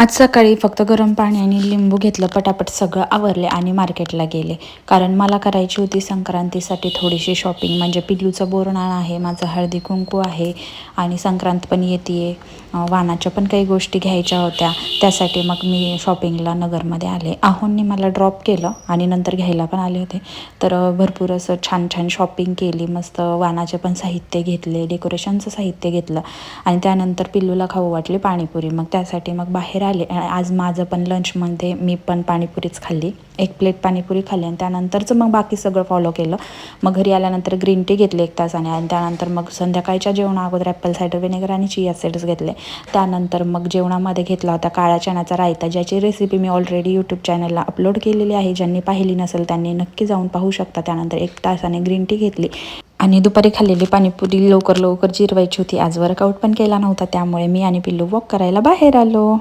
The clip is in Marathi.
आज सकाळी फक्त गरम पाणी आणि लिंबू घेतलं, पटापट सगळं आवरले आणि मार्केटला गेले. कारण मला करायची होती संक्रांतीसाठी थोडीशी शॉपिंग. म्हणजे पिल्लूचं बोरनाण आहे, माझं हळदी कुंकू आहे आणि संक्रांत पण येते. वाणाच्या पण काही गोष्टी घ्यायच्या होत्या, त्यासाठी मग मी शॉपिंगला नगरमध्ये आले. आहोंनी मला ड्रॉप केलं आणि नंतर घ्यायला पण आले होते. तर भरपूर असं छान छान शॉपिंग केली. मस्त वाणाचे पण साहित्य घेतले, डेकोरेशनचं साहित्य घेतलं आणि त्यानंतर पिल्लूला खाऊ वाटली पाणीपुरी. मग त्यासाठी मग बाहेर आले. आज माझं पण लंचमध्ये मी पण पाणीपुरीच खाल्ली, 1 प्लेट पाणीपुरी खाल्ली आणि त्यानंतरचं मग बाकी सगळं फॉलो केलं. मग घरी आल्यानंतर ग्रीन टी घेतले 1 तासाने आणि त्यानंतर मग संध्याकाळच्या जेवणा अगोदर ॲपल सायडर व्हिनेगर आणि चिया सीड्स घेतले. त्यानंतर मग जेवणामध्ये घेतला होता काळ्या चण्याचा रायता, ज्याची रेसिपी मी ऑलरेडी यूट्यूब चॅनलला अपलोड केलेली आहे. ज्यांनी पाहिली नसेल त्यांनी नक्की जाऊन पाहू शकता. त्यानंतर 1 तासाने ग्रीन टी घेतली आणि दुपारी खाल्लेली पाणीपुरी लवकर जिरवायची होती. आज वर्कआउट पण केला नव्हता, त्यामुळे मी आणि पिल्लू वॉक करायला बाहेर आलो.